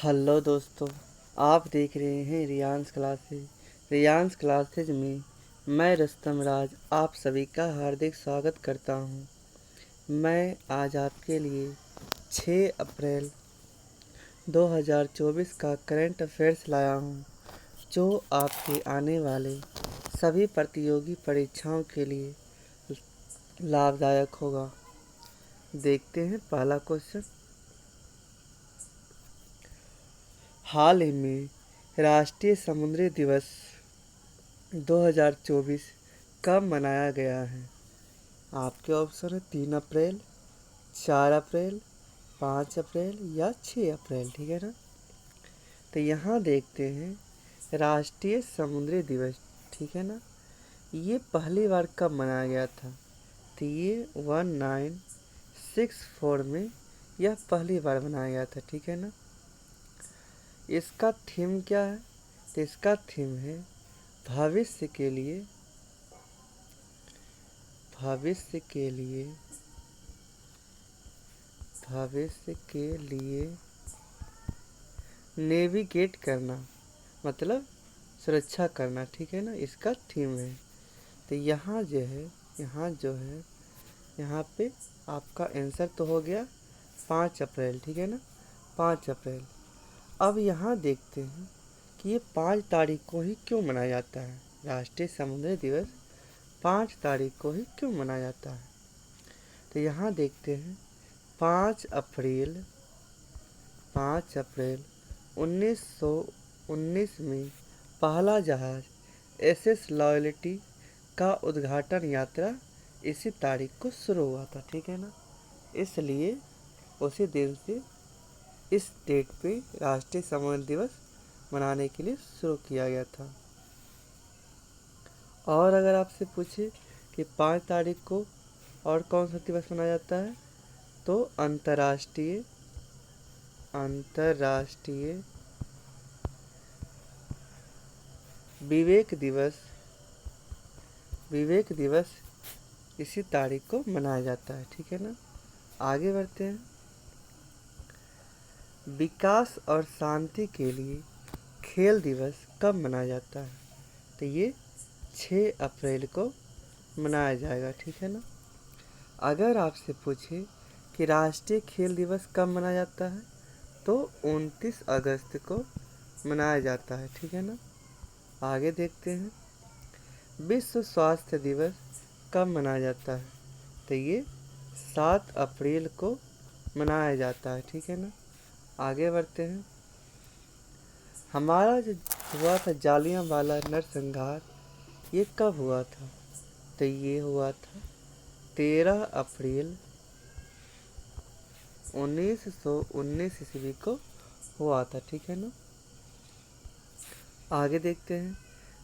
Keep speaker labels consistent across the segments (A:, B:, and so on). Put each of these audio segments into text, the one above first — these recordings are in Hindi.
A: हेलो दोस्तों, आप देख रहे हैं रियांस क्लासेज में मैं रुस्तम राज आप सभी का हार्दिक स्वागत करता हूं। मैं आज आपके लिए 6 अप्रैल 2024 का करंट अफेयर्स लाया हूं, जो आपके आने वाले सभी प्रतियोगी परीक्षाओं के लिए लाभदायक होगा। देखते हैं पहला क्वेश्चन। हाल ही में राष्ट्रीय समुद्री दिवस 2024 कब मनाया गया है? आपके ऑप्शन है 3 अप्रैल, 4 अप्रैल, 5 अप्रैल या 6 अप्रैल। ठीक है ना। तो यहाँ देखते हैं राष्ट्रीय समुद्री दिवस। ठीक है ना। ये पहली बार कब मनाया गया था? तो ये 1964 में यह पहली बार मनाया गया था। ठीक है ना। इसका थीम क्या है? तो इसका थीम है भविष्य के लिए नेविगेट करना, मतलब सुरक्षा करना। ठीक है ना। इसका थीम है। तो यहाँ पे आपका आंसर तो हो गया 5 अप्रैल। ठीक है ना। 5 अप्रैल। अब यहाँ देखते हैं कि ये 5 तारीख को ही क्यों मनाया जाता है। राष्ट्रीय समुद्री दिवस 5 तारीख को ही क्यों मनाया जाता है? तो यहाँ देखते हैं 5 अप्रैल 1919 में पहला जहाज SS लॉयल्टी का उद्घाटन यात्रा इसी तारीख को शुरू हुआ था। ठीक है ना। इसलिए उसी दिन से इस डेट पे राष्ट्रीय समुद्री दिवस मनाने के लिए शुरू किया गया था। और अगर आपसे पूछे कि 5 तारीख को और कौन सा दिवस मनाया जाता है, तो अंतर्राष्ट्रीय विवेक दिवस इसी तारीख को मनाया जाता है। ठीक है ना। आगे बढ़ते हैं। विकास और शांति के लिए खेल दिवस कब मनाया जाता है? तो ये 6 अप्रैल को मनाया जाएगा। ठीक है ना। अगर आपसे पूछे कि राष्ट्रीय खेल दिवस कब मनाया जाता है, तो 29 अगस्त को मनाया जाता है। ठीक है ना। आगे देखते हैं। विश्व स्वास्थ्य दिवस कब मनाया जाता है? तो ये 7 अप्रैल को मनाया जाता है। ठीक है ना। आगे बढ़ते हैं। हमारा जो हुआ था जालियांवाला नरसंहार, ये कब हुआ था? तो ये हुआ था 13 अप्रैल 1919 ईस्वी को हुआ था। ठीक है ना। आगे देखते हैं।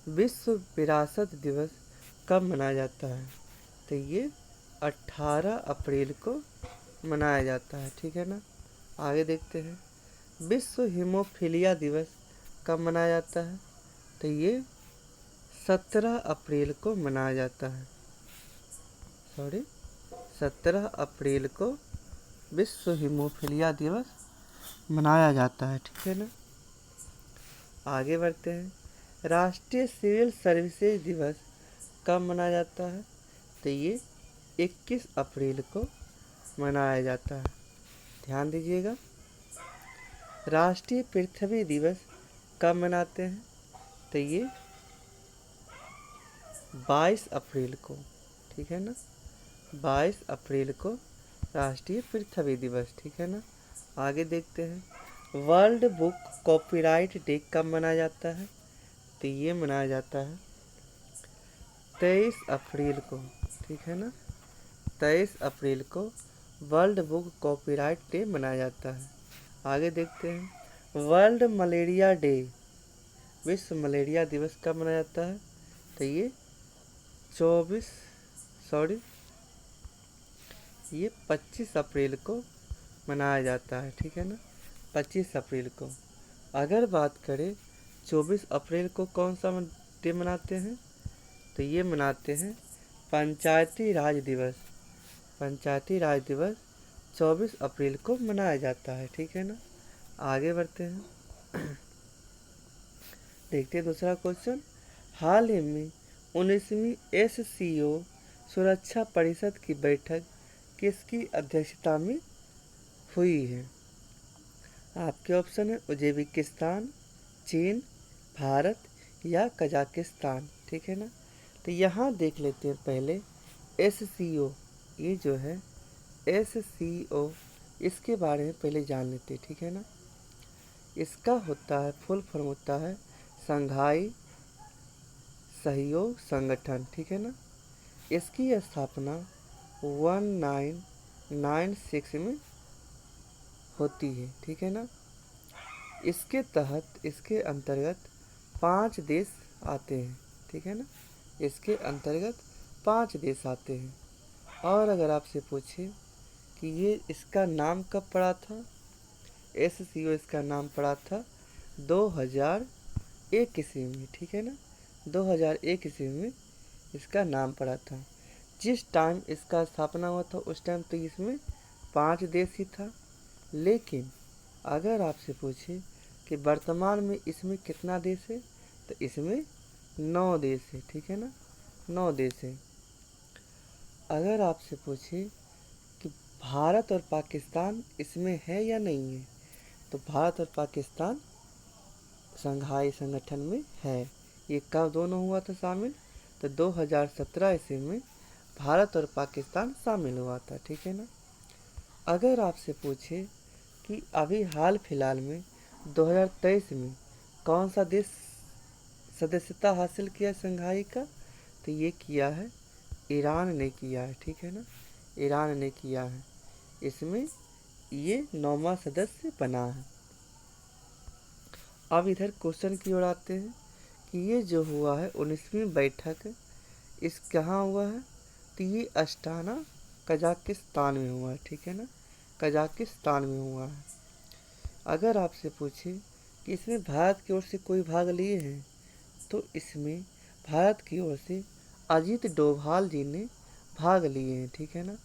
A: विश्व विरासत दिवस कब मनाया जाता है? तो ये 18 अप्रैल को मनाया जाता है। ठीक है ना। आगे देखते हैं। विश्व हीमोफीलिया दिवस कब मनाया जाता है? तो ये 17 अप्रैल को मनाया जाता है। 17 अप्रैल को विश्व हीमोफीलिया दिवस मनाया जाता है। ठीक है ना। आगे बढ़ते हैं। राष्ट्रीय सिविल सर्विसेज दिवस कब मनाया जाता है? तो ये 21 अप्रैल को मनाया जाता है। ध्यान दीजिएगा। राष्ट्रीय पृथ्वी दिवस कब मनाते हैं? तो ये 22 अप्रैल को। ठीक है ना। 22 अप्रैल को राष्ट्रीय पृथ्वी दिवस। ठीक है ना। आगे देखते हैं। वर्ल्ड बुक कॉपीराइट डे कब मनाया जाता है? तो ये मनाया जाता है 23 अप्रैल को। ठीक है ना। 23 अप्रैल को वर्ल्ड बुक कॉपीराइट डे मनाया जाता है। आगे देखते हैं। वर्ल्ड मलेरिया डे, विश्व मलेरिया दिवस कब मनाया जाता है? तो ये 25 अप्रैल को मनाया जाता है। ठीक है ना। 25 अप्रैल को। अगर बात करें 24 अप्रैल को कौन सा डे मनाते हैं, तो ये मनाते हैं पंचायती राज दिवस। पंचायती राज दिवस 24 अप्रैल को मनाया जाता है। ठीक है ना। आगे बढ़ते हैं। देखते हैं दूसरा क्वेश्चन। हाल ही में 19वीं SCO सुरक्षा परिषद की बैठक किसकी अध्यक्षता में हुई है? आपके ऑप्शन है उज्बेकिस्तान, चीन, भारत या कजाकिस्तान। ठीक है ना। तो यहाँ देख लेते हैं पहले SCO, ये जो है SCO, इसके बारे में पहले जान लेते हैं। ठीक है ना। इसका होता है फुल फॉर्म होता है शंघाई सहयोग संगठन। ठीक है ना। इसकी स्थापना 1996 में होती है। ठीक है ना। इसके तहत इसके अंतर्गत 5 देश आते हैं। ठीक है ना। इसके अंतर्गत 5 देश आते हैं। और अगर आपसे पूछे कि ये इसका नाम कब पड़ा था, SCO इसका नाम पड़ा था 2001 ईस्वी में। ठीक है ना। 2001 ईस्वी में इसका नाम पड़ा था। जिस टाइम इसका स्थापना हुआ था उस टाइम तो इसमें 5 देश ही था। लेकिन अगर आपसे पूछे कि वर्तमान में इसमें कितना देश है, तो इसमें 9 देश है। ठीक है ना। 9 देश है। अगर आपसे पूछे कि भारत और पाकिस्तान इसमें है या नहीं है, तो भारत और पाकिस्तान शंघाई संगठन में है। ये कब दोनों हुआ था शामिल, तो 2017 ईस्वी में भारत और पाकिस्तान शामिल हुआ था। ठीक है ना। अगर आपसे पूछे कि अभी हाल फिलहाल में 2023 में कौन सा देश सदस्यता हासिल किया शंघाई का, तो ये किया है ईरान ने किया है। ठीक है ना। ईरान ने किया है। इसमें ये 9वां सदस्य बना है। अब इधर क्वेश्चन की ओर आते हैं कि ये जो हुआ है 19वीं बैठक, इस कहाँ हुआ है, तो ये अस्टाना कजाकिस्तान में हुआ है। ठीक है ना। कजाकिस्तान में हुआ है। अगर आपसे पूछे कि इसमें भारत की ओर से कोई भाग लिए हैं, तो इसमें भारत की ओर से अजीत डोभाल जी ने भाग लिए हैं। ठीक है ना।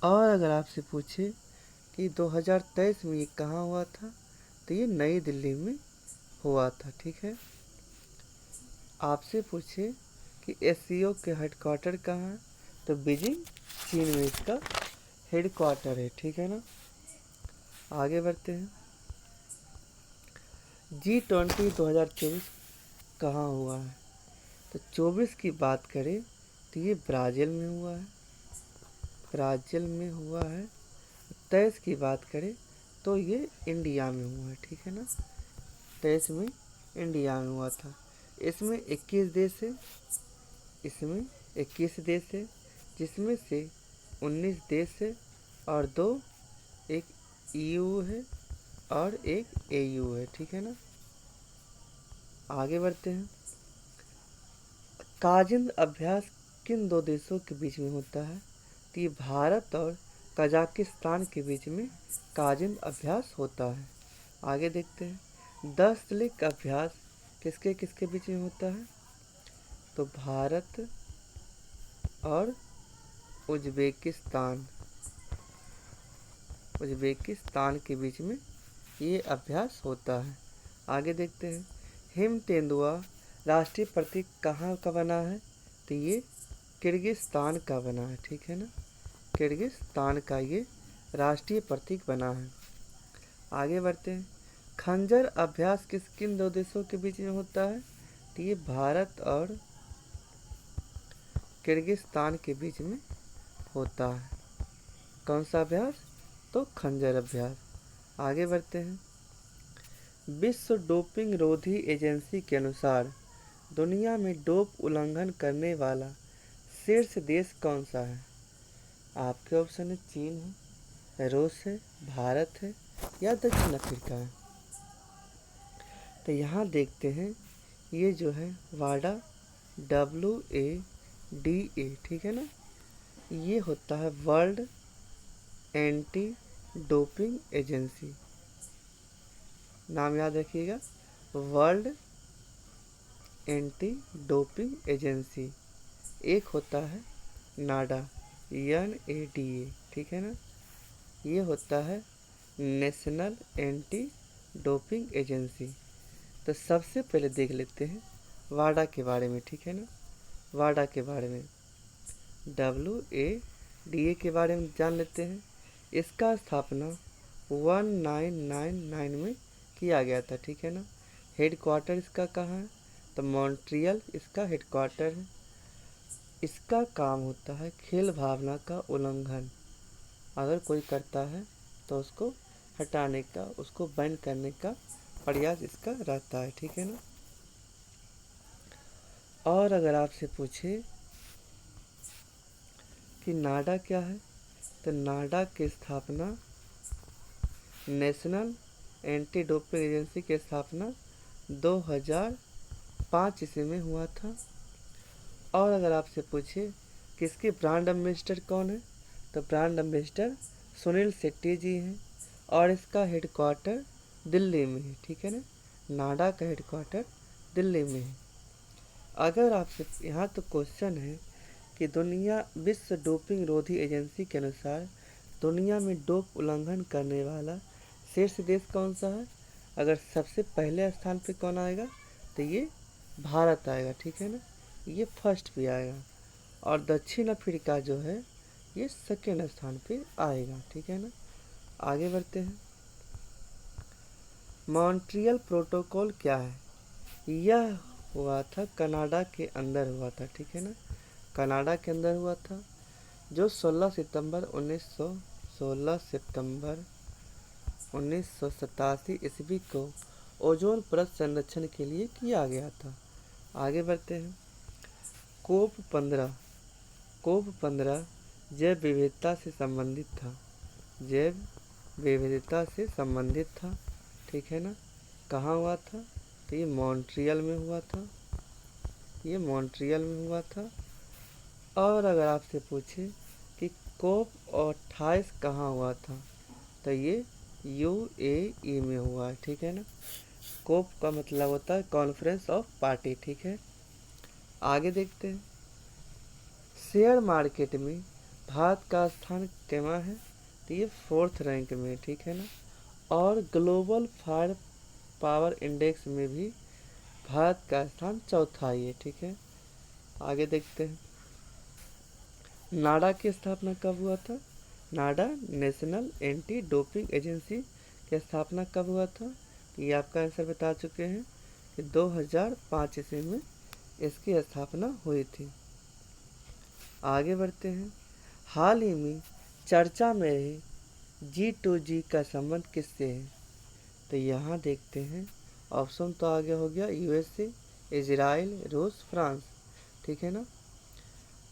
A: और अगर आपसे पूछे कि 2023 में ये कहाँ हुआ था, तो ये नई दिल्ली में हुआ था। ठीक है। आपसे पूछे कि SCO के हेडक्वार्टर कहाँ है, तो बीजिंग चीन में इसका हेडक्वार्टर है। ठीक है ना। आगे बढ़ते हैं। G20 2024 कहाँ हुआ है, तो 24 की बात करें तो ये ब्राज़ील में हुआ है। ब्राज़ील में हुआ है। 23 की बात करें तो ये इंडिया में हुआ है। ठीक है ना। 23 में इंडिया में हुआ था। इसमें 21 देश है। इसमें 21 देश है, जिसमें से 19 देश है और 2 एक EU है और एक AU है। ठीक है ना। आगे बढ़ते हैं। काजिंद अभ्यास किन 2 देशों के बीच में होता है, तो ये भारत और कजाकिस्तान के बीच में काजिंद अभ्यास होता है। आगे देखते हैं। 10 लिक अभ्यास किसके किसके बीच में होता है, तो भारत और उज्बेकिस्तान उज्बेकिस्तान के बीच में ये अभ्यास होता है। आगे देखते हैं। हिम तेंदुआ राष्ट्रीय प्रतीक कहाँ का बना है, तो ये किर्गिस्तान का बना है। ठीक है ना। किर्गिस्तान का ये राष्ट्रीय प्रतीक बना है। आगे बढ़ते हैं। खंजर अभ्यास किन 2 देशों के बीच में होता है, तो ये भारत और किर्गिस्तान के बीच में होता है। कौन सा अभ्यास, तो खंजर अभ्यास। आगे बढ़ते हैं। विश्व डोपिंग रोधी एजेंसी के अनुसार दुनिया में डोप उल्लंघन करने वाला शीर्ष देश कौन सा है? आपके ऑप्शन है चीन है, रूस है, भारत है या दक्षिण अफ्रीका है। तो यहाँ देखते हैं। ये जो है वाडा WADA, ठीक है ना, ये होता है वर्ल्ड एंटी डोपिंग एजेंसी। नाम याद रखिएगा, वर्ल्ड एंटी डोपिंग एजेंसी। एक होता है नाडा NADA, ठीक है ना, ये होता है नेशनल एंटी डोपिंग एजेंसी। तो सबसे पहले देख लेते हैं वाडा के बारे में, ठीक है ना। वाडा के बारे में, WADA के बारे में जान लेते हैं। इसका स्थापना 1999 में किया गया था, ठीक है ना। हेड क्वार्टर इसका कहाँ है, तो मॉन्ट्रियल इसका हेड क्वार्टर है। इसका काम होता है खेल भावना का उल्लंघन, अगर कोई करता है तो उसको हटाने का, उसको बैन करने का प्रयास इसका रहता है, ठीक है ना। और अगर आपसे पूछे कि नाडा क्या है, तो नाडा की स्थापना, नेशनल एंटी डोपिंग एजेंसी की स्थापना 2005 ईस्वी में हुआ था। और अगर आपसे पूछे कि इसके ब्रांड एम्बेसडर कौन है, तो ब्रांड एम्बेसडर सुनील शेट्टी जी हैं और इसका हेडक्वार्टर दिल्ली में है, ठीक है ना। नाडा का हेडक्वार्टर दिल्ली में है। अगर आपसे यहाँ तो क्वेश्चन है कि विश्व डोपिंग रोधी एजेंसी के अनुसार दुनिया में डोप उल्लंघन करने वाला शीर्ष देश कौन सा है। अगर सबसे पहले स्थान पे कौन आएगा, तो ये भारत आएगा, ठीक है ना। ये फर्स्ट पे आएगा और दक्षिण अफ्रीका जो है ये सेकेंड स्थान पे आएगा, ठीक है ना। आगे बढ़ते हैं। मॉन्ट्रियल प्रोटोकॉल क्या है, यह हुआ था कनाडा के अंदर हुआ था, ठीक है ना। कनाडा के अंदर हुआ था, जो 16 सितंबर 1987 ईस्वी को ओजोन परत संरक्षण के लिए किया गया था। आगे बढ़ते हैं। कोप 15 जैव विविधता से संबंधित था, जैव विविधता से संबंधित था, ठीक है ना। कहाँ हुआ था, तो ये मॉन्ट्रियल में हुआ था, ये मॉन्ट्रियल में हुआ था। और अगर आपसे पूछे कि कोप 28 कहाँ हुआ था, तो ये UAE में हुआ है, ठीक है ना। कोप का मतलब होता है कॉन्फ्रेंस ऑफ पार्टी, ठीक है। आगे देखते हैं। शेयर मार्केट में भारत का स्थान केमा है, तो ये 4th रैंक में, ठीक है ना। और ग्लोबल फायर पावर इंडेक्स में भी भारत का स्थान चौथा ही है, ठीक है। आगे देखते हैं। नाडा की स्थापना कब हुआ था, नाडा नेशनल एंटी डोपिंग एजेंसी की स्थापना कब हुआ था, ये आपका आंसर बता चुके हैं कि 2005 ईस्वी में इसकी स्थापना हुई थी। आगे बढ़ते हैं। हाल ही में चर्चा में रहे G2G का संबंध किससे है, तो यहाँ देखते हैं। ऑप्शन तो आगे हो गया USA, इजराइल, रूस, फ्रांस, ठीक है ना।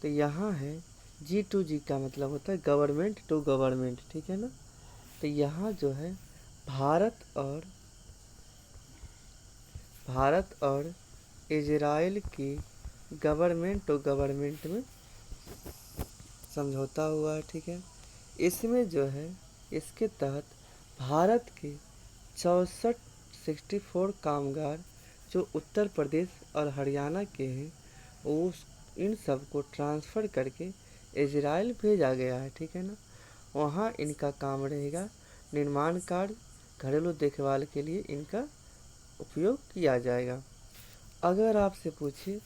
A: तो यहाँ है G2G का मतलब होता है गवर्नमेंट टू गवर्नमेंट, ठीक है ना। तो यहाँ जो है भारत और इजराइल की गवर्नमेंट टू गवर्नमेंट में समझौता हुआ है, ठीक है। इसमें जो है, इसके तहत भारत के 64 कामगार जो उत्तर प्रदेश और हरियाणा के हैं, उस इन सब को ट्रांसफ़र करके इजराइल भेजा गया है, ठीक है ना। वहाँ इनका काम रहेगा निर्माण कार्य, घरेलू देखभाल के लिए इनका उपयोग किया जाएगा। अगर आपसे पूछे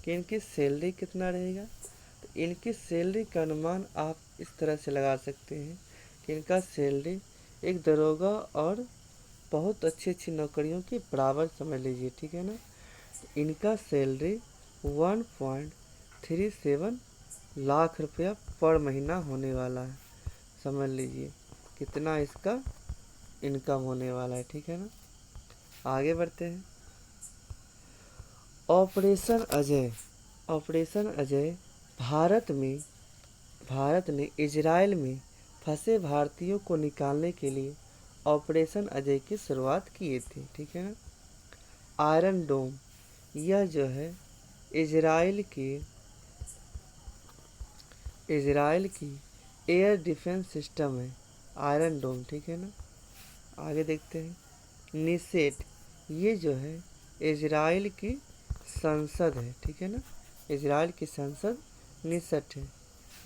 A: कि इनकी सैलरी कितना रहेगा, तो इनकी सैलरी का अनुमान आप इस तरह से लगा सकते हैं कि इनका सैलरी एक दरोगा और बहुत अच्छी अच्छी नौकरियों के बराबर समझ लीजिए, ठीक है ना। तो इनका सैलरी 1.37 लाख रुपया पर महीना होने वाला है, समझ लीजिए कितना इसका इनकम होने वाला है, ठीक है ना। आगे बढ़ते हैं। ऑपरेशन अजय भारत ने इजराइल में फंसे भारतीयों को निकालने के लिए ऑपरेशन अजय की शुरुआत की थी, ठीक है ना। आयरन डोम, यह जो है इजराइल की एयर डिफेंस सिस्टम है, आयरन डोम, ठीक है ना। आगे देखते हैं। निसेट, ये जो है इजराइल की संसद है, ठीक है ना। इजराइल की संसद निसेट है।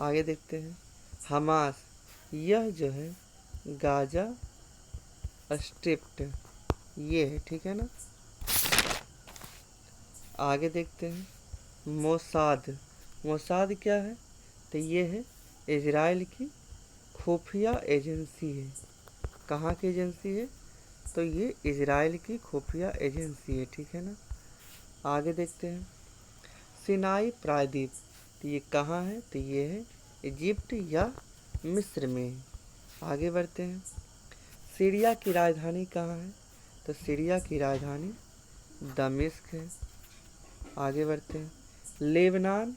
A: आगे देखते हैं। हमास, यह जो है गाजा स्ट्रिप ये है, ठीक है ना। आगे देखते हैं मोसाद। मोसाद क्या है? तो ये है इजराइल की खुफिया एजेंसी है। कहाँ की एजेंसी है? तो ये इजराइल की खुफिया एजेंसी है, ठीक है ना। आगे देखते हैं सिनाई प्रायद्वीप। तो ये कहाँ है? तो ये है इजिप्ट या मिस्र में है। आगे बढ़ते हैं सीरिया की राजधानी कहाँ है? तो सीरिया की राजधानी दमिश्क है। आगे बढ़ते हैं लेबनान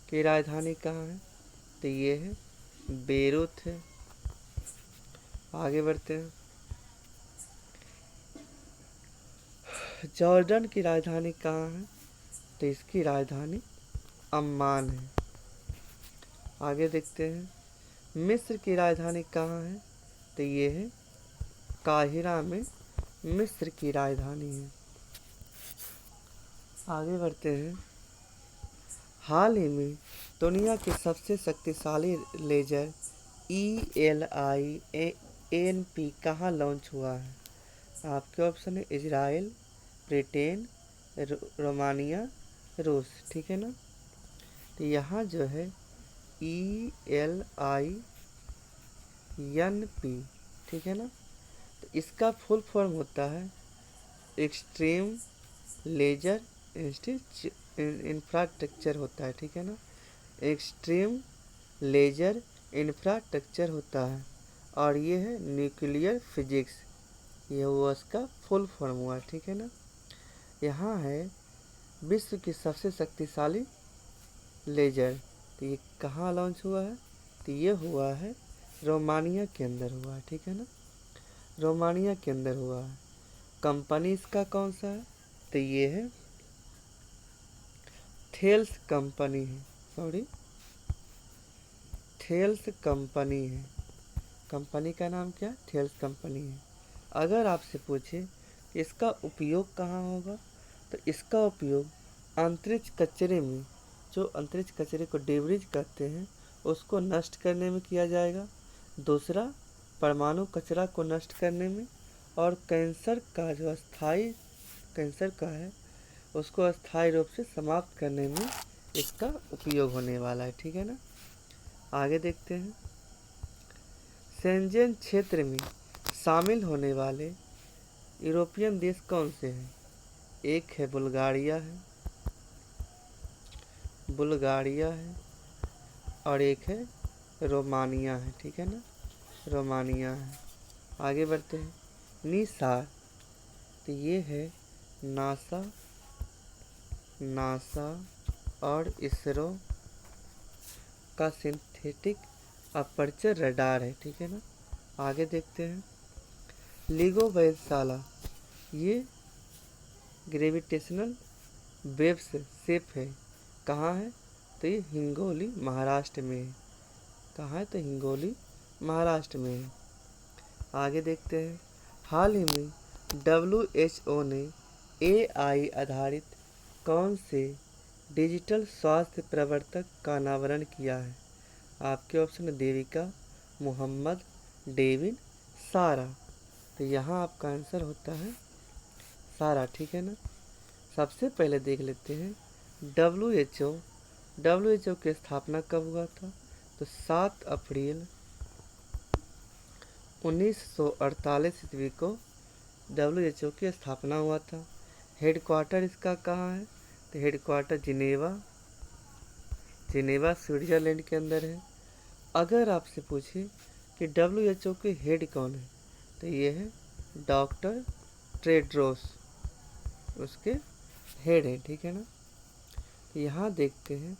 A: की राजधानी कहाँ है? तो ये है बेरूत है। आगे बढ़ते हैं जॉर्डन की राजधानी कहाँ है? तो इसकी राजधानी अम्मान है। आगे देखते हैं मिस्र की राजधानी कहाँ है? तो ये है काहिरा में मिस्र की राजधानी है। आगे बढ़ते हैं हाल ही में दुनिया के सबसे शक्तिशाली लेजर ELIANP कहाँ लॉन्च हुआ है? आपके ऑप्शन है इजराइल, ब्रिटेन, रोमानिया, रूस, ठीक है ना। तो यहाँ जो है ELINP, ठीक है ना। तो इसका फुल फॉर्म होता है एक्सट्रीम लेजर इंफ्रास्ट्रक्चर होता है, ठीक है ना। एक्सट्रीम लेजर इंफ्रास्ट्रक्चर होता है और ये है न्यूक्लियर फिजिक्स, ये वो इसका फुल फॉर्म हुआ, ठीक है ना। यहाँ है विश्व की सबसे शक्तिशाली लेजर। तो ये कहाँ लॉन्च हुआ है? तो ये हुआ है रोमानिया के अंदर हुआ है, ठीक है ना। रोमानिया के अंदर हुआ है। कंपनी इसका कौन सा है? तो ये है थेल्स कंपनी है, सॉरी थेल्स कंपनी है। कंपनी का नाम क्या? थेल्स कंपनी है। अगर आपसे पूछे कि इसका उपयोग कहाँ होगा, तो इसका उपयोग अंतरिक्ष कचरे में, जो अंतरिक्ष कचरे को डेब्रिज कहते हैं, उसको नष्ट करने में किया जाएगा। दूसरा परमाणु कचरा को नष्ट करने में, और कैंसर का जो अस्थाई कैंसर का है उसको अस्थायी रूप से समाप्त करने में इसका उपयोग होने वाला है, ठीक है ना। आगे देखते हैं शेंजेन क्षेत्र में शामिल होने वाले यूरोपियन देश कौन से हैं? एक है बुल्गारिया है और एक है रोमानिया है, ठीक है ना, रोमानिया है। आगे बढ़ते हैं निसार। तो ये है नासा नासा और इसरो का सिंथेटिक अपर्चर रडार है, ठीक है ना। आगे देखते हैं लिगो वेधशाला। ये ग्रेविटेशनल वेव्स शेप है। कहाँ है? तो ये हिंगोली महाराष्ट्र में है। कहाँ है? तो हिंगोली महाराष्ट्र में है। आगे देखते हैं हाल ही में WHO ने AI आधारित कौन से डिजिटल स्वास्थ्य प्रवर्तक का अनावरण किया है? आपके ऑप्शन है देविका, मोहम्मद, डेविन, सारा। तो यहाँ आपका आंसर होता है सारा, ठीक है ना। सबसे पहले देख लेते हैं WHO की स्थापना कब हुआ था? तो 7 अप्रैल 1948 ईस्वी को WHO की स्थापना हुआ था। हेडक्वार्टर इसका कहाँ है? तो हेडक्वार्टर जिनेवा स्विट्जरलैंड के अंदर है। अगर आपसे पूछे कि WHO के हेड कौन है, तो ये है डॉक्टर टेड्रोस, उसके हेड है, ठीक है ना। तो यहाँ देखते हैं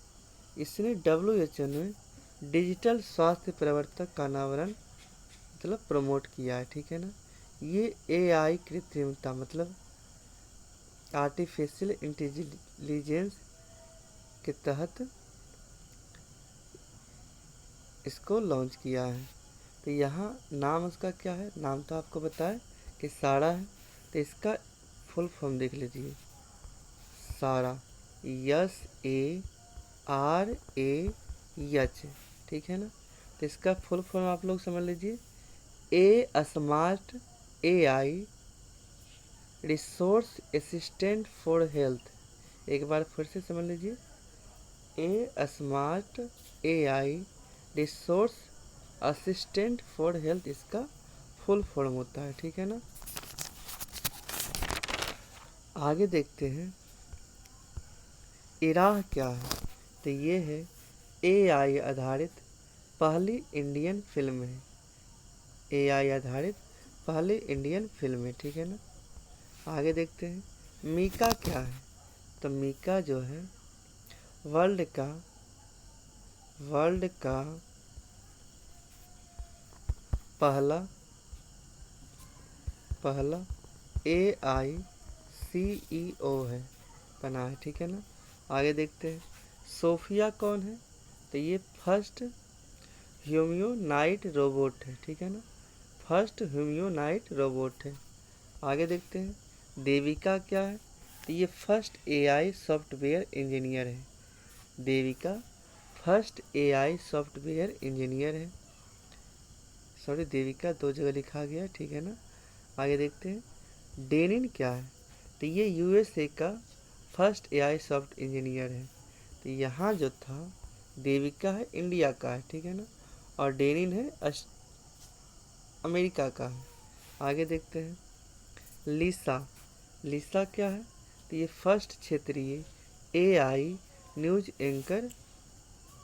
A: इसने WHO ने डिजिटल स्वास्थ्य प्रवर्तक का अनावरण मतलब प्रमोट किया है, ठीक है ना। ये AI कृत्रिमता मतलब आर्टिफिशियल इंटेलिजेंस के तहत इसको लॉन्च किया है। तो यहाँ नाम उसका क्या है? नाम तो आपको बताया कि सारा है। तो इसका फुल फॉर्म देख लीजिए सारा, SARAH, ठीक है ना। तो इसका फुल फॉर्म आप लोग समझ लीजिए a smart AI resource assistant for health. एक बार फिर से समझ लीजिए, a smart AI resource assistant for health, इसका फुल फॉर्म होता है, ठीक है ना। आगे देखते हैं इराह क्या है। तो ये है AI आधारित पहली इंडियन फिल्म है। AI आधारित पहली इंडियन फिल्म है, ठीक है ना। आगे देखते हैं मीका क्या है। तो मीका जो है वर्ल्ड का पहला AICEO है, बना है, ठीक है ना। आगे देखते हैं सोफिया कौन है। तो ये फर्स्ट ह्यूमनॉइड रोबोट है, ठीक है ना, फर्स्ट ह्यूमनॉइड रोबोट है। आगे देखते हैं देविका क्या है। तो ये फर्स्ट AI सॉफ्टवेयर इंजीनियर है। Devika first AI software engineer है। सॉरी, देविका दो जगह लिखा गया है, ठीक है ना। आगे देखते हैं डेनिन क्या है। तो ये USA का फर्स्ट AI सॉफ्ट इंजीनियर है। तो यहाँ जो था देविका है इंडिया का है, ठीक है ना, और डेनिन है अमेरिका का है। आगे देखते हैं लिसा क्या है। तो ये फर्स्ट क्षेत्रीय AI न्यूज एंकर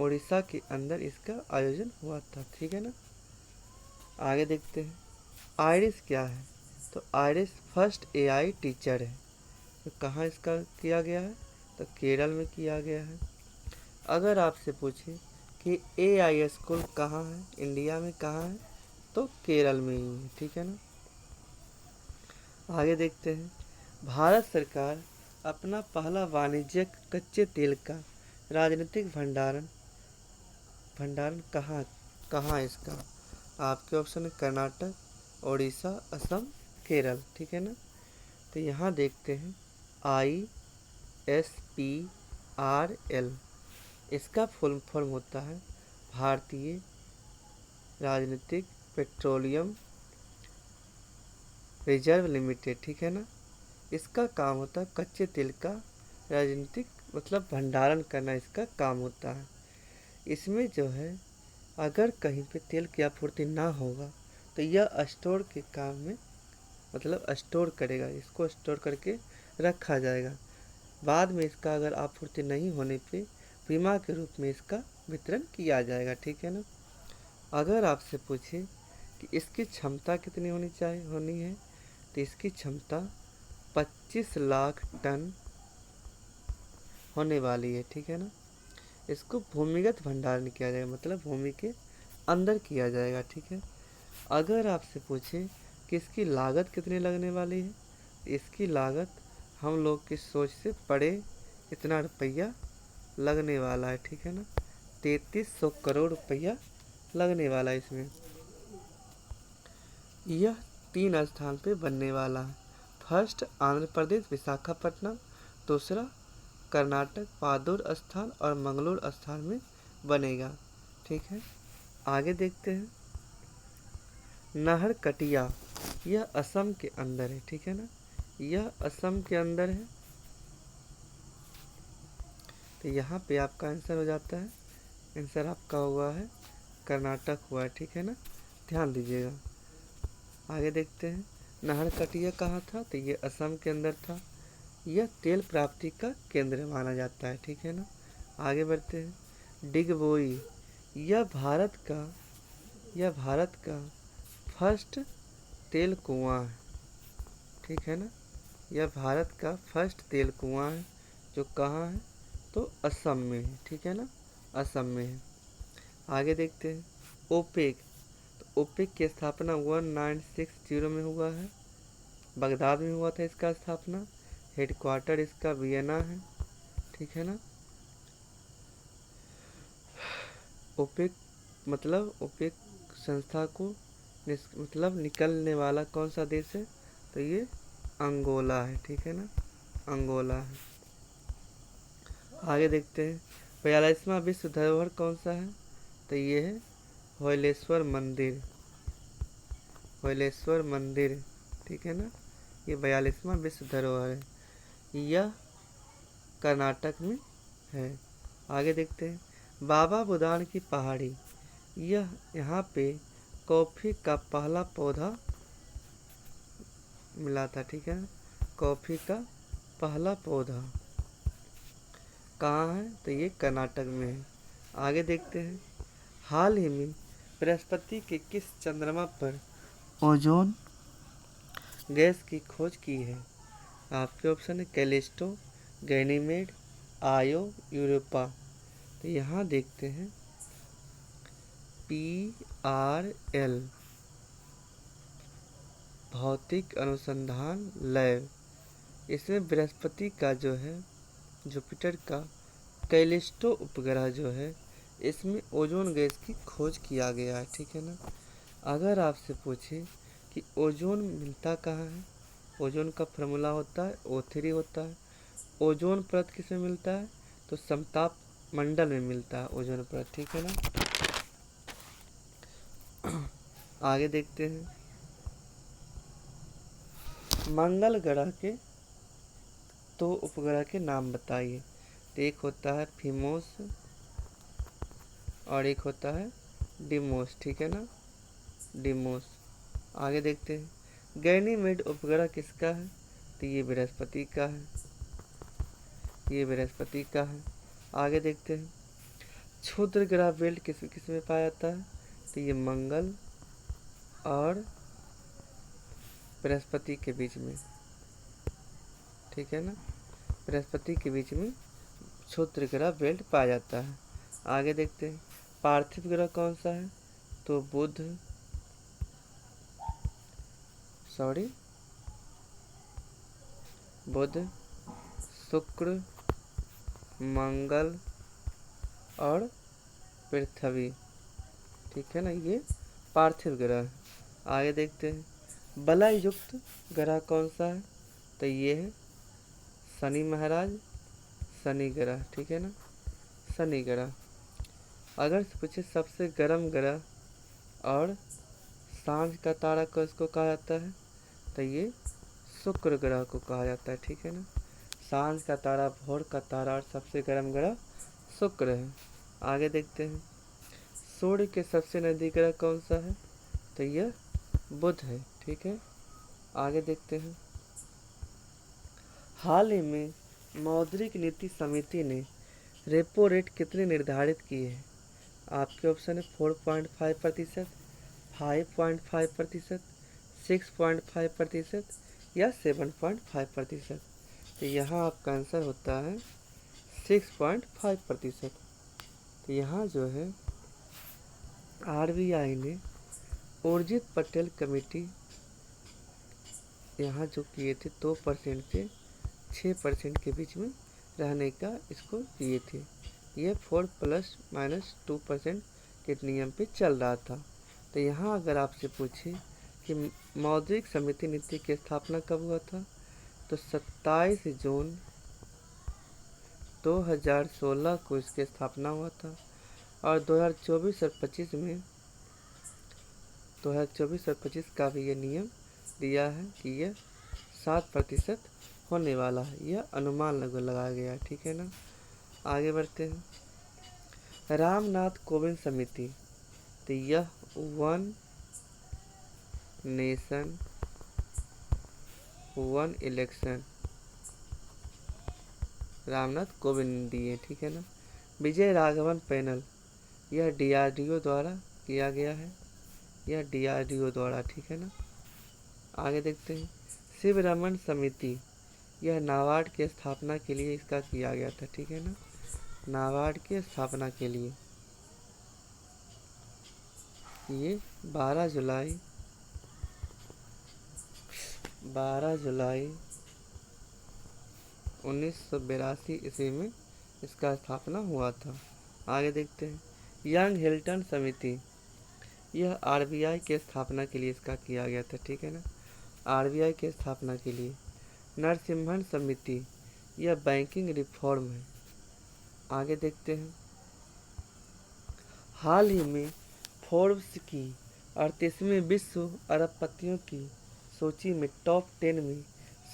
A: उड़ीसा के अंदर इसका आयोजन हुआ था, ठीक है ना। आगे देखते हैं आयरिस क्या है। तो आयरिस फर्स्ट AI टीचर है। तो कहाँ इसका किया गया है। तो केरल में किया गया है। अगर आपसे पूछे कि AI स्कूल कहाँ है, इंडिया में कहाँ है, तो केरल में ही है, ठीक है ना। आगे देखते हैं भारत सरकार अपना पहला वाणिज्यिक कच्चे तेल का राजनीतिक भंडारण कहाँ कहाँ है इसका। आपके ऑप्शन है कर्नाटक, उड़ीसा, असम, केरल, ठीक है ना। तो यहाँ देखते हैं ISPRL, इसका फुल फॉर्म होता है भारतीय राजनीतिक पेट्रोलियम रिजर्व लिमिटेड, ठीक है ना। इसका काम होता है कच्चे तेल का राजनीतिक मतलब भंडारण करना, इसका काम होता है। इसमें जो है अगर कहीं पे तेल की आपूर्ति ना होगा तो यह स्टोर के काम में मतलब स्टोर करेगा, इसको स्टोर करके रखा जाएगा। बाद में इसका अगर आपूर्ति नहीं होने पे बीमा के रूप में इसका वितरण किया जाएगा, ठीक है ना। अगर आपसे पूछे कि इसकी क्षमता कितनी होनी है, तो इसकी क्षमता 25 लाख टन होने वाली है, ठीक है ना। इसको भूमिगत भंडारण किया जाएगा, मतलब भूमि के अंदर किया जाएगा, ठीक है। अगर आपसे पूछे कि इसकी लागत कितनी लगने वाली है, इसकी लागत हम लोग की सोच से परे इतना रुपया लगने वाला है, ठीक है ना। 3300 करोड़ रुपया लगने वाला है इसमें। यह 3 स्थान पे बनने वाला है। फर्स्ट आंध्र प्रदेश विशाखापट्टनम, दूसरा कर्नाटक पादुर स्थान और मंगलोर स्थान में बनेगा, ठीक है। आगे देखते हैं नहर कटिया, यह असम के अंदर है, ठीक है ना, यह असम के अंदर है। तो यहाँ पे आपका आंसर हो जाता है, आंसर आपका हुआ है कर्नाटक हुआ है, ठीक है ना, ध्यान दीजिएगा। आगे देखते हैं नहर कटिया कहाँ था। तो ये असम के अंदर था। यह तेल प्राप्ति का केंद्र माना जाता है, ठीक है ना। आगे बढ़ते हैं डिगबोई, यह भारत का फर्स्ट तेल कुआं है, ठीक है ना। यह भारत का फर्स्ट तेल कुआं है जो कहाँ है, तो असम में है, ठीक है ना, असम में है। आगे देखते हैं ओपेक। तो ओपेक की स्थापना 1960 में हुआ है, बगदाद में हुआ था इसका स्थापना। हेडक्वार्टर इसका वियना है, ठीक है ना। ओपेक संस्था को मतलब निकलने वाला कौन सा देश है, तो ये अंगोला है, ठीक है ना, अंगोला है। आगे देखते हैं 42वां विश्व धरोहर कौन सा है। तो ये है होयलेश्वर मंदिर, होयलेश्वर मंदिर ठीक है ना। ये 42वां विश्व धरोहर है, यह कर्नाटक में है। आगे देखते हैं बाबा बुदान की पहाड़ी, यह यहाँ पे कॉफ़ी का पहला पौधा मिला था, ठीक है। कॉफ़ी का पहला पौधा कहाँ है, तो ये कर्नाटक में है। आगे देखते हैं हाल ही में बृहस्पति के किस चंद्रमा पर ओजोन गैस की खोज की है। आपके ऑप्शन है कैलिस्टो, गैनीमेड, आयो, यूरोपा। तो यहाँ देखते हैं PRL भौतिक अनुसंधान लैब, इसमें बृहस्पति का जो है जुपिटर का कैलिस्टो उपग्रह जो है इसमें ओजोन गैस की खोज किया गया है, ठीक है ना। अगर आपसे पूछे कि ओजोन मिलता कहाँ है, ओजोन का फार्मूला होता है O3 होता है। ओजोन परत किसमें मिलता है, तो समताप मंडल में मिलता है ओजोन परत, ठीक है ना। आगे देखते हैं मंगल ग्रह के तो उपग्रह के नाम बताइए। तो एक होता है फीमोस और एक होता है डिमोस, ठीक है ना, डिमोस। आगे देखते हैं गैनीमेड उपग्रह किसका है, तो ये बृहस्पति का है, ये बृहस्पति का है। आगे देखते हैं क्षुद्र ग्रह बेल्ट किस किस में पाया जाता है, तो ये मंगल और बृहस्पति के बीच में, ठीक है ना, बृहस्पति के बीच में क्षुद्र ग्रह बेल्ट पाया जाता है। आगे देखते हैं पार्थिव ग्रह कौन सा है, तो बुध, शुक्र, मंगल और पृथ्वी, ठीक है ना, ये पार्थिव ग्रह है। आगे देखते हैं बलय युक्त ग्रह कौन सा है, तो ये है शनि महाराज, शनि ग्रह, ठीक है ना, शनि ग्रह। अगर पूछे सबसे गर्म ग्रह और सांझ का तारा को इसको कहा जाता है, तो ये शुक्र ग्रह को कहा जाता है, ठीक है ना। सांझ का तारा, भोर का तारा और सबसे गर्म ग्रह शुक्र है। आगे देखते हैं सूर्य के सबसे नजदीक ग्रह कौन सा है, तो यह बुध है, ठीक है। आगे देखते हैं हाल ही में मौद्रिक नीति समिति ने रेपो रेट कितने निर्धारित की है। आपके ऑप्शन है 4.5%, 5.5%, 6.5% या 7.5%। तो यहाँ आपका आंसर होता है 6.5%। तो यहाँ जो है RBI ने उर्जित पटेल कमेटी यहाँ जो किए थे 2% से 6% के बीच में रहने का इसको किए थे। ये 4+- 2% के नियम पे चल रहा था। तो यहाँ अगर आपसे पूछे कि मौद्रिक समिति नीति की स्थापना कब हुआ था, तो 27 जून 2016 को इसकी स्थापना हुआ था और 2024 और 25 का भी ये नियम दिया है कि यह 7% होने वाला है, यह अनुमान लगाया गया है, ठीक है ना। आगे बढ़ते हैं रामनाथ कोविंद समिति, तो यह one nation one election Ramnath Kovind दिए, ठीक है ना। विजय राघवन पैनल, यह DRDO द्वारा किया गया है, यह DRDO द्वारा, ठीक है ना। आगे देखते हैं शिव रमन समिति, यह नाबार्ड की स्थापना के लिए इसका किया गया था, ठीक है ना, नाबार्ड की स्थापना के लिए। ये 12 जुलाई 1982 ईस्वी में इसका स्थापना हुआ था। आगे देखते हैं यंग हिल्टन समिति, यह RBI के स्थापना के लिए इसका किया गया था, ठीक है ना, RBI के स्थापना के लिए। नरसिम्हन समिति, यह बैंकिंग रिफॉर्म है। आगे देखते हैं हाल ही में फोर्ब्स की 38वीं विश्व अरबपतियों की सूची में टॉप 10 में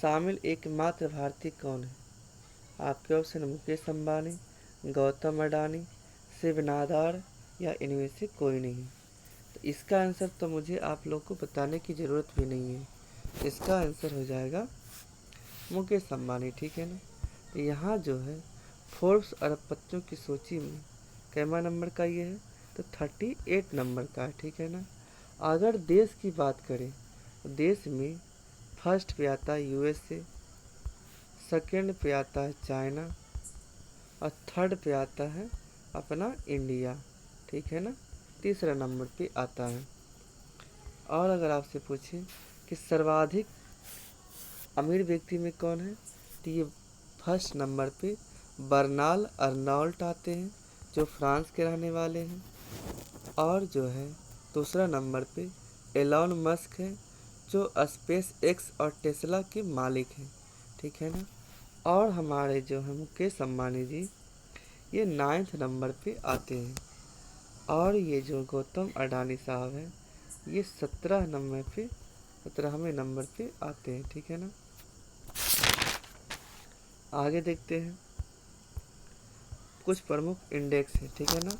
A: शामिल एकमात्र भारतीय कौन है? आपके ऑप्शन: मुकेश अंबानी, गौतम अडानी, शिव नादार या इनमें से कोई नहीं। तो इसका आंसर तो मुझे आप लोग को बताने की ज़रूरत भी नहीं है। इसका आंसर हो जाएगा मुकेश अंबानी, ठीक है ना। तो यहाँ जो है फोर्ब्स अरबपतियों की सूची में कैमा नंबर का ये है? तो 38 नंबर का है, ठीक है ना। अगर देश की बात करें तो देश में फर्स्ट पे आता है यूएसए, सेकंड पे आता है चाइना और थर्ड पे आता है अपना इंडिया, ठीक है ना। तीसरा नंबर पे आता है। और अगर आपसे पूछें कि सर्वाधिक अमीर व्यक्ति में कौन है, तो ये फर्स्ट नंबर पे बर्नाल अर्नॉल्ट आते हैं जो फ्रांस के रहने वाले हैं। और जो है दूसरा नंबर पे एलॉन मस्क है जो स्पेस एक्स और टेस्ला के मालिक हैं, ठीक है ना। और हमारे जो है मुकेश अंबानी जी, ये 9th नंबर पे आते हैं। और ये जो गौतम अडानी साहब हैं, ये 17वें नंबर पे आते हैं, ठीक है ना। आगे देखते हैं कुछ प्रमुख इंडेक्स है, ठीक है ना।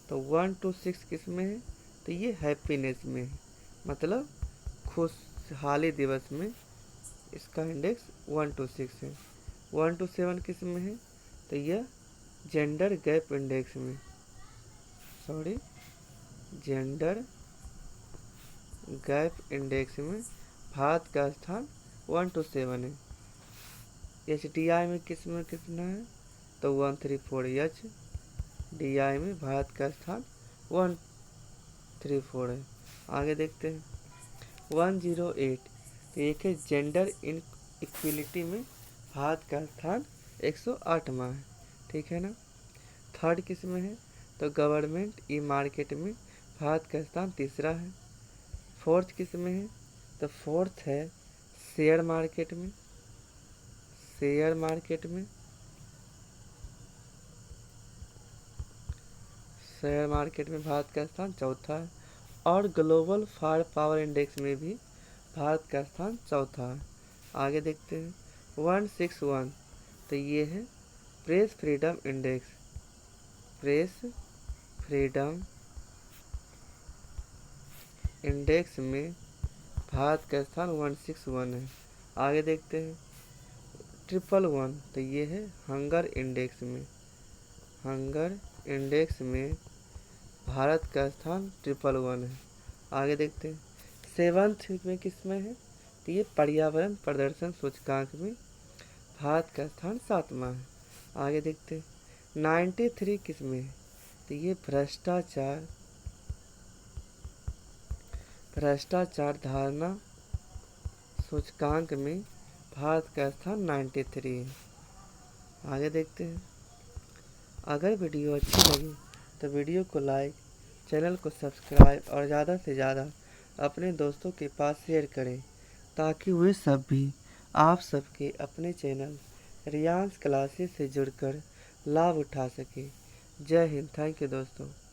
A: तो 1 to 6 किस में है? तो ये हैप्पीनेस में है, मतलब खुशहाली दिवस में इसका इंडेक्स 1 to 6 है। 1 to 7 किस में है? तो यह जेंडर गैप इंडेक्स में, जेंडर गैप इंडेक्स में भारत का स्थान 1 to 7 है। HDI में कितना है? तो 134। HDI में भारत का स्थान 134 है। आगे देखते हैं 108, तो एक है जेंडर इन इक्वलिटी में भारत का स्थान 108वां है, ठीक है ना। थर्ड किस में है? तो गवर्नमेंट ई मार्केट में भारत का स्थान 3रा है। फोर्थ किस में है? तो फोर्थ है शेयर मार्केट में, शेयर मार्केट में भारत का स्थान 4था है। और ग्लोबल फायर पावर इंडेक्स में भी भारत का स्थान 4था है। आगे देखते हैं 161, तो ये है press freedom index, press freedom index में भारत का स्थान 161 है। आगे देखते हैं 111, तो ये है हंगर इंडेक्स में भारत का स्थान 111 है। आगे देखते हैं 7th में किस में है? तो ये पर्यावरण प्रदर्शन सूचकांक में भारत का स्थान 7वां है। आगे देखते हैं 93 किस में है? तो ये भ्रष्टाचार धारणा सूचकांक में भारत का स्थान 93 है। आगे देखते हैं। अगर वीडियो अच्छी लगी तो वीडियो को लाइक, चैनल को सब्सक्राइब और ज़्यादा से ज़्यादा अपने दोस्तों के पास शेयर करें ताकि वे सब भी आप सबके अपने चैनल रियांस क्लासेस से जुड़कर लाभ उठा सके। जय हिंद। थैंक यू दोस्तों।